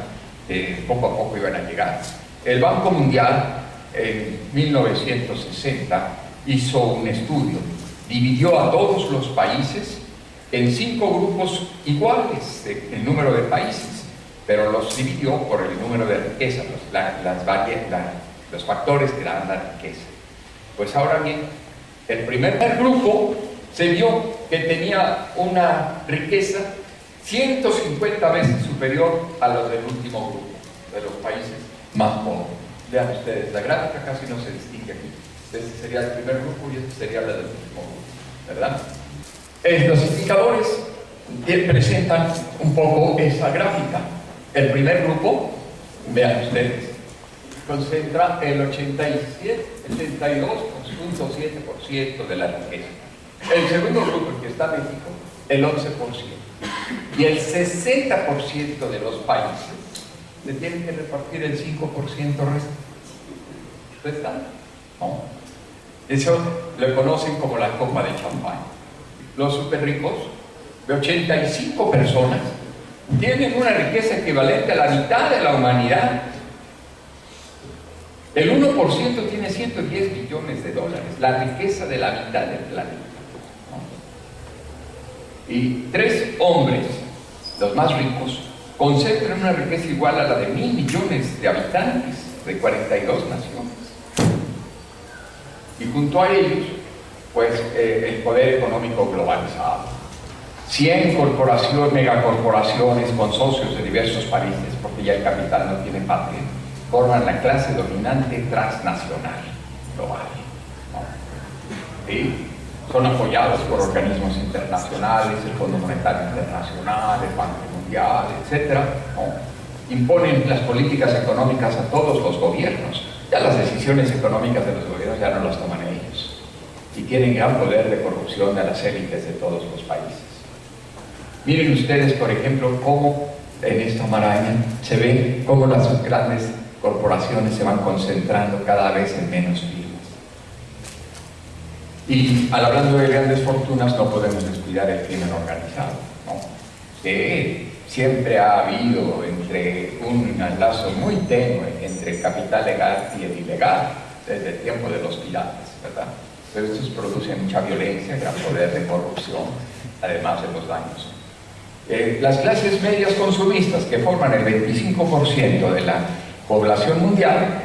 Poco a poco iban a llegar. El Banco Mundial en 1960 hizo un estudio, dividió a todos los países en 5 grupos iguales en número de países, pero los dividió por el número de riqueza, los factores que dan la riqueza. Pues ahora bien, el primer grupo se vio que tenía una riqueza 150 veces superior a los del último grupo, de los países más pobres. Vean ustedes, la gráfica casi no se distingue aquí. Este sería el primer grupo y este sería el del último grupo, ¿verdad? Los indicadores presentan un poco esa gráfica. El primer grupo, vean ustedes, concentra el 82.7% de la riqueza. El segundo grupo, el que está México, el 11%. Y el 60% de los países le tienen que repartir el 5% restante. ¿No? Eso lo conocen como la copa de champán. Los super ricos, de 85 personas, tienen una riqueza equivalente a la mitad de la humanidad. El 1% tiene 110 billones de dólares, la riqueza de la mitad del planeta. ¿No? Y 3 hombres, los más ricos, concentran una riqueza igual a la de 1.000 millones de habitantes de 42 naciones. Y junto a ellos, pues el poder económico globalizado. 100 megacorporaciones con socios de diversos países, porque ya el capital no tiene patria, forman la clase dominante transnacional global. ¿No? Y son apoyados por organismos internacionales, el Fondo Monetario Internacional, el Banco Mundial, etc. ¿No? Imponen las políticas económicas a todos los gobiernos. Ya las decisiones económicas de los gobiernos ya no las toman ellos. Y tienen gran poder de corrupción de las élites de todos los países. Miren ustedes, por ejemplo, cómo en esta maraña se ve cómo las grandes corporaciones se van concentrando cada vez en menos firmas. Y hablando de grandes fortunas, no podemos descuidar el crimen organizado, ¿no? Que siempre ha habido un lazo muy tenue entre el capital legal y el ilegal desde el tiempo de los piratas, ¿verdad? Pero estos producen mucha violencia, gran poder de corrupción, además de los daños. Las clases medias consumistas, que forman el 25% de la población mundial,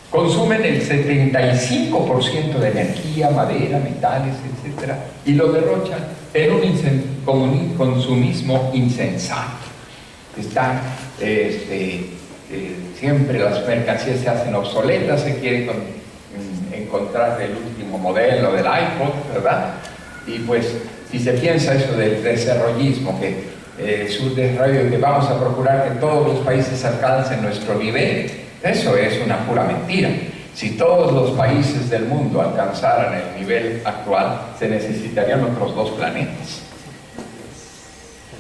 consumen el 75% de energía, madera, metales, etc. Y lo derrochan en un consumismo insensato. Siempre las mercancías se hacen obsoletas, se quiere encontrar el último modelo del iPod, ¿verdad? Y pues, si se piensa eso del desarrollismo, que su desarrollo, que vamos a procurar que todos los países alcancen nuestro nivel, eso es una pura mentira. Si todos los países del mundo alcanzaran el nivel actual, se necesitarían otros 2 planetas.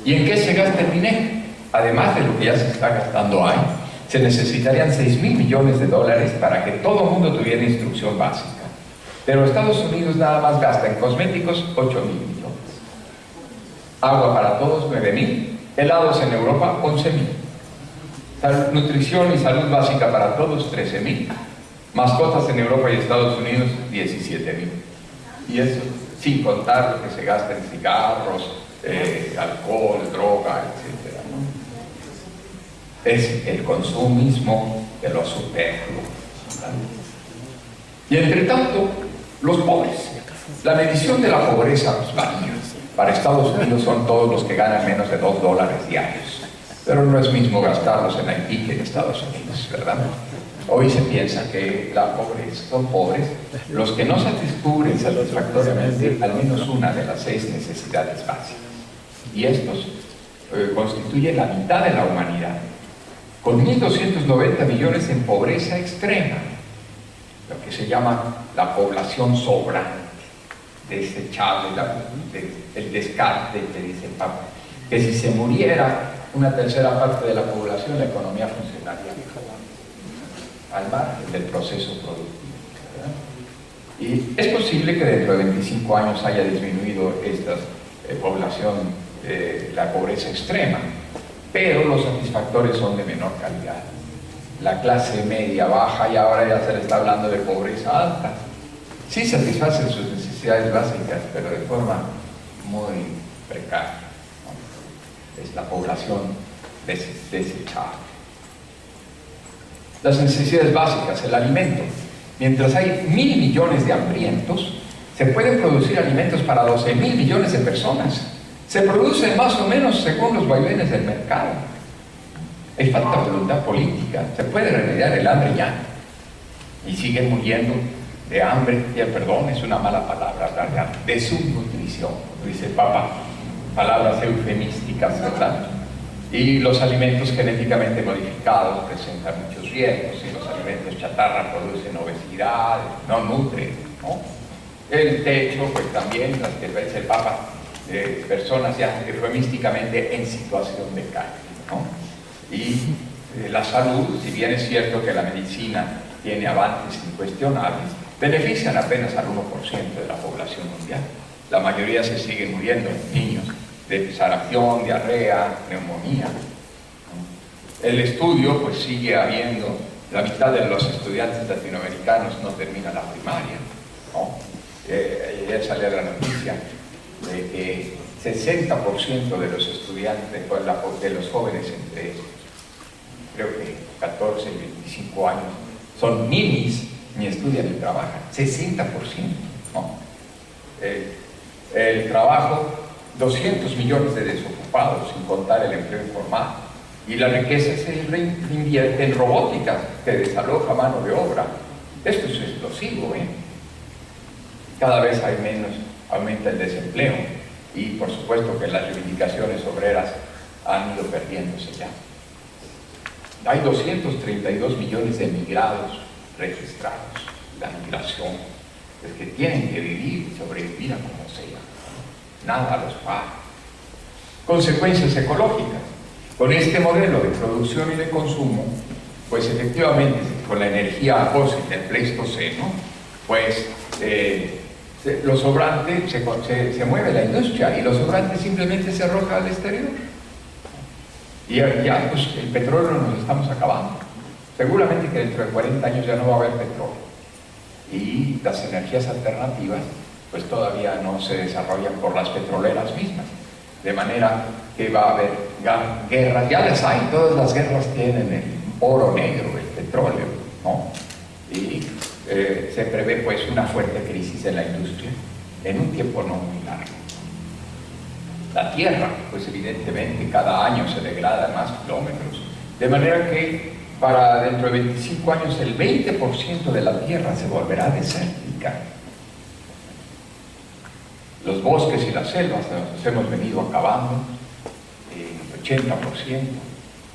¿Y en qué se gasta el dinero? Además de lo que ya se está gastando ahí, se necesitarían 6.000 millones de dólares para que todo el mundo tuviera instrucción básica. Pero Estados Unidos nada más gasta en cosméticos 8.000 millones. Agua para todos, 9.000. Helados en Europa, 11.000. Nutrición y salud básica para todos, 13.000. Mascotas en Europa y Estados Unidos, 17.000. Y eso sin contar lo que se gasta en cigarros, alcohol, droga, etc. ¿no? Es el consumismo de lo superfluo. Y entre tanto, los pobres. La medición de la pobreza varía. Para Estados Unidos son todos los que ganan menos de $2 diarios. Pero no es mismo gastarlos en Haití que en Estados Unidos, ¿verdad? Hoy se piensa que son pobres los que no cubren satisfactoriamente al menos una de las 6 necesidades básicas. Y estos constituyen la mitad de la humanidad, con 1.290 millones en pobreza extrema, lo que se llama la población sobrante, desechable, el descarte, que dice el Papa, que si se muriera una tercera parte de la población, la economía funcionaría al margen del proceso productivo, ¿verdad? Y es posible que dentro de 25 años haya disminuido esta población, la pobreza extrema, pero los satisfactores son de menor calidad. La clase media baja y ahora ya se le está hablando de pobreza alta. Sí satisfacen sus necesidades básicas, pero de forma muy precaria, ¿no? Es la población desechable. Las necesidades básicas, el alimento. Mientras hay 1.000 millones de hambrientos, se pueden producir alimentos para 12.000 millones de personas. Se producen más o menos según los vaivenes del mercado. Hay falta de voluntad política. Se puede remediar el hambre ya. Y siguen muriendo de hambre, y perdón, es una mala palabra hablar de hambre, de subnutrición, dice el Papa, palabras eufemísticas, ¿verdad? Y los alimentos genéticamente modificados presentan muchos riesgos, y los alimentos chatarra producen obesidad, no nutren, ¿no? El techo, pues también, las que dice el Papa, personas ya eufemísticamente en situación de calle, ¿no? Y la salud, si bien es cierto que la medicina tiene avances incuestionables, benefician apenas al 1% de la población mundial. La mayoría se siguen muriendo, niños, de sarampión, diarrea, neumonía. El estudio, pues sigue habiendo, la mitad de los estudiantes latinoamericanos no terminan la primaria, ¿no? Ayer salió la noticia de que 60% de los estudiantes, de los jóvenes entre, creo que 14 y 25 años, son ninis, ni estudian ni trabajan, 60%, ¿no? El trabajo, 200 millones de desocupados, sin contar el empleo informal, y la riqueza se reinvierte en robótica, que desaloja mano de obra. Esto es explosivo, ¿eh? Cada vez hay menos, aumenta el desempleo, y por supuesto que las reivindicaciones obreras han ido perdiéndose ya. Hay 232 millones de emigrados registrados. La migración es que tienen que vivir y sobrevivir a como sea, nada los paga. Consecuencias ecológicas. Con este modelo de producción y de consumo, pues efectivamente con la energía fósil del Pleistoceno, pues lo sobrante se mueve la industria, y lo sobrante simplemente se arroja al exterior. Y ya pues el petróleo nos estamos acabando. Seguramente que dentro de 40 años ya no va a haber petróleo. Y las energías alternativas pues todavía no se desarrollan por las petroleras mismas. De manera que va a haber guerras, ya las hay, todas las guerras tienen el oro negro, el petróleo, ¿no? Y se prevé pues una fuerte crisis en la industria en un tiempo no muy largo. La tierra, pues evidentemente cada año se degrada más kilómetros, de manera que para dentro de 25 años el 20% de la tierra se volverá desértica. Los bosques y las selvas nos hemos venido acabando, el 80%,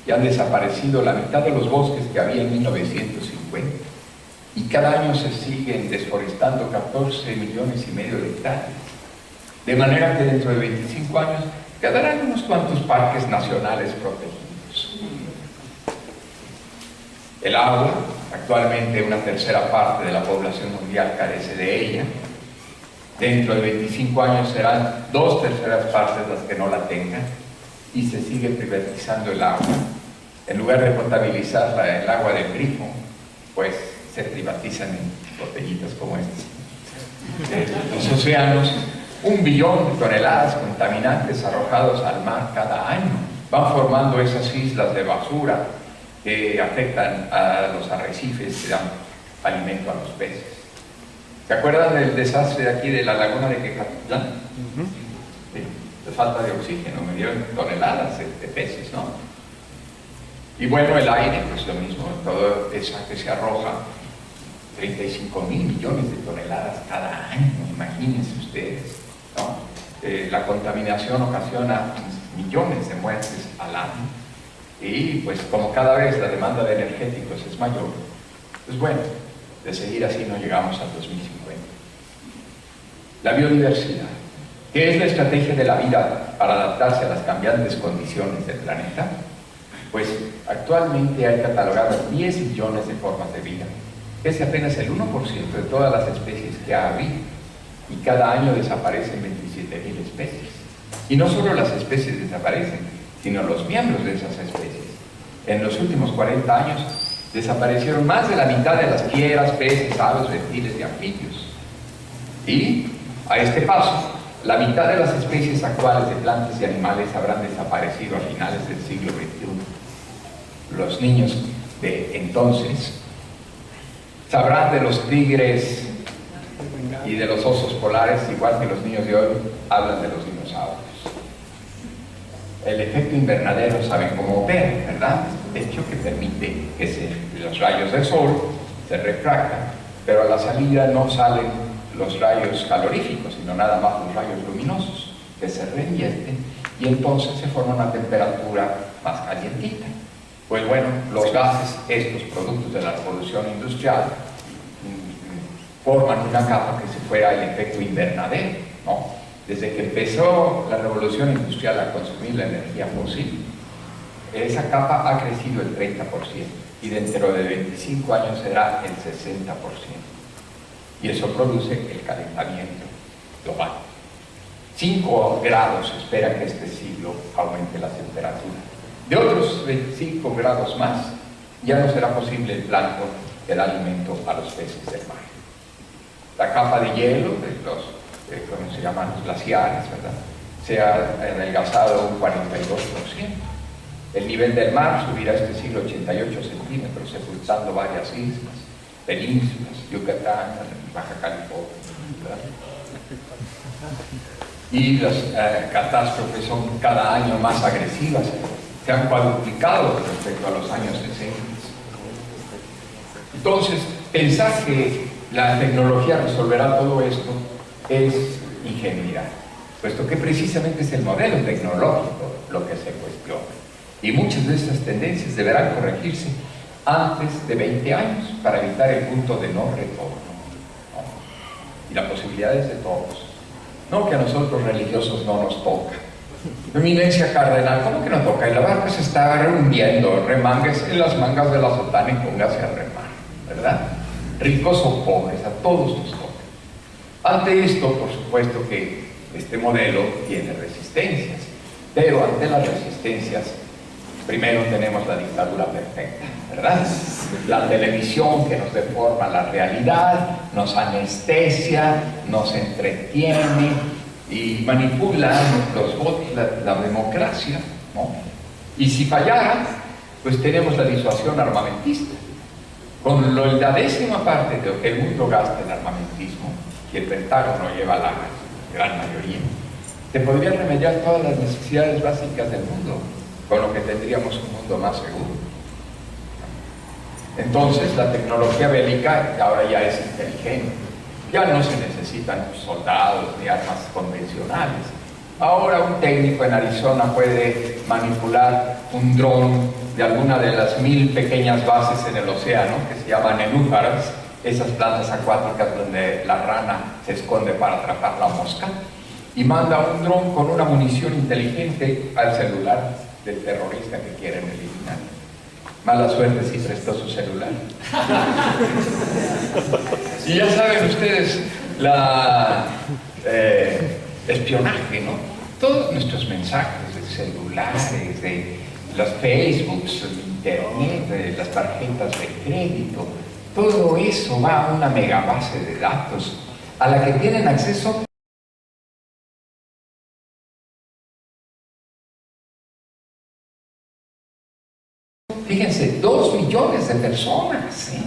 y han desaparecido la mitad de los bosques que había en 1950, y cada año se siguen desforestando 14,5 millones de hectáreas, de manera que dentro de 25 años quedarán unos cuantos parques nacionales protegidos. El agua, actualmente una tercera parte de la población mundial carece de ella. Dentro de 25 años serán 2/3 partes las que no la tengan, y se sigue privatizando el agua. En lugar de potabilizarla, el agua del grifo, pues se privatizan en botellitas como estas. Los océanos, 1 billón de toneladas contaminantes arrojados al mar cada año, van formando esas islas de basura que afectan a los arrecifes, que dan alimento a los peces. ¿Se acuerdan del desastre de aquí de la laguna de Quecatlán? Sí, de falta de oxígeno, me dieron toneladas de peces, ¿no? Y bueno, el aire, pues lo mismo, todo eso que se arroja, 35.000 millones de toneladas cada año, imagínense ustedes, ¿no? La contaminación ocasiona millones de muertes al año, y pues como cada vez la demanda de energéticos es mayor, pues bueno, de seguir así no llegamos al 2050. La biodiversidad, ¿qué es la estrategia de la vida para adaptarse a las cambiantes condiciones del planeta? Pues actualmente hay catalogadas 10 millones de formas de vida, que es apenas el 1% de todas las especies que ha habido, y cada año desaparecen 27.000 especies. Y no solo las especies desaparecen, sino los miembros de esas especies. En los últimos 40 años desaparecieron más de la mitad de las fieras, peces, aves, reptiles y anfibios. Y a este paso, la mitad de las especies actuales de plantas y animales habrán desaparecido a finales del siglo XXI. Los niños de entonces sabrán de los tigres y de los osos polares, igual que los niños de hoy hablan de los dinosaurios. El efecto invernadero saben cómo opera, ¿verdad? De hecho, que permite que los rayos del sol se refractan, pero a la salida no salen los rayos caloríficos, sino nada más los rayos luminosos, que se revierten y entonces se forma una temperatura más calientita. Pues bueno, los gases, estos productos de la revolución industrial, forman una capa que se fuera el efecto invernadero, ¿no? Desde que empezó la revolución industrial a consumir la energía fósil, esa capa ha crecido el 30% y dentro de 25 años será el 60%. Y eso produce el calentamiento global. 5 grados se espera que este siglo aumente la temperatura. De otros 25 grados más, ya no será posible el plancton del alimento a los peces del mar. La capa de hielo de los, ¿cómo se llaman? Los glaciares, ¿verdad?, se ha adelgazado un 42%. El nivel del mar subirá este siglo 88 centímetros, sepultando varias islas, penínsulas, Yucatán, Baja California, ¿verdad? Y las catástrofes son cada año más agresivas, se han cuadruplicado respecto a los años 60. Entonces, pensar que la tecnología resolverá todo esto es ingenuidad, puesto que precisamente es el modelo tecnológico lo que se cuestiona. Y muchas de estas tendencias deberán corregirse antes de 20 años para evitar el punto de no retorno, ¿no? Y la posibilidad es de todos. No que a nosotros religiosos no nos toca. Eminencia cardenal, ¿cómo que no toca? Y la barca se está hundiendo, remángase en las mangas de la sotana y póngase a remar, ¿verdad? Ricos o pobres, a todos nos toca. Ante esto, por supuesto que este modelo tiene resistencias, pero ante las resistencias, primero tenemos la dictadura perfecta, ¿verdad? La televisión que nos deforma la realidad, nos anestesia, nos entretiene y manipula los votos, la democracia, ¿no? Y si fallara, pues tenemos la disuasión armamentista. Con la 10ª parte de lo que el mundo gasta en armamentismo, y el Pentágono lleva la gran mayoría, se podrían remediar todas las necesidades básicas del mundo, con lo que tendríamos un mundo más seguro. Entonces, la tecnología bélica ahora ya es inteligente. Ya no se necesitan soldados ni armas convencionales. Ahora un técnico en Arizona puede manipular un dron de alguna de las 1000 pequeñas bases en el océano, que se llaman nenúfares, esas plantas acuáticas donde la rana se esconde para atrapar la mosca, y manda un dron con una munición inteligente al celular del terrorista que quieren eliminar. Mala suerte si prestó su celular. Y ya saben ustedes, la espionaje, ¿no? Todos nuestros mensajes de celulares, de los Facebooks, de Internet, de las tarjetas de crédito, todo eso va a una megabase de datos a la que tienen acceso fíjense, 2 millones de personas, ¿eh?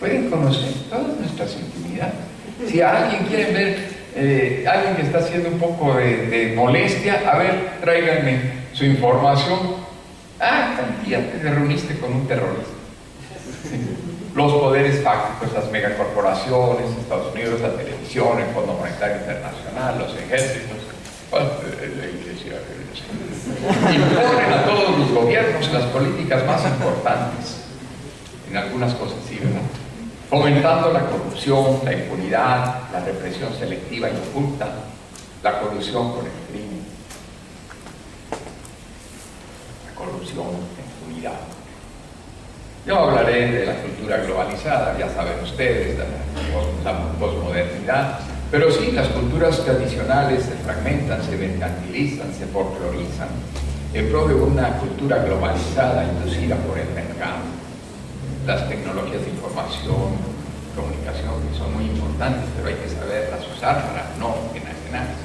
Pueden conocer todas nuestras intimidades. Si a alguien quiere ver, alguien que está haciendo un poco de molestia, a ver, tráiganme su información. Ah, también te reuniste con un terrorista. Los poderes fácticos, las megacorporaciones, Estados Unidos, la televisión, el Fondo Monetario Internacional, los ejércitos, la iglesia, imponen a todos los gobiernos las políticas más importantes. En algunas cosas sí, ¿verdad? Fomentando la corrupción, la impunidad, la represión selectiva y oculta, la colusión con el crimen, la corrupción, la impunidad. Yo hablaré de la cultura globalizada, ya saben ustedes, la posmodernidad, pero sí, las culturas tradicionales se fragmentan, se mercantilizan, se folclorizan en pro de una cultura globalizada inducida por el mercado. Las tecnologías de información, comunicación, que son muy importantes, pero hay que saberlas usar para no enajenarse.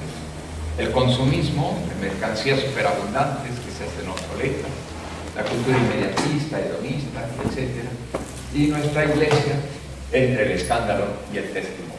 El consumismo de mercancías superabundantes que se hacen obsoletas, la cultura inmediatista, hedonista, etc. Y nuestra iglesia entre el escándalo y el testimonio.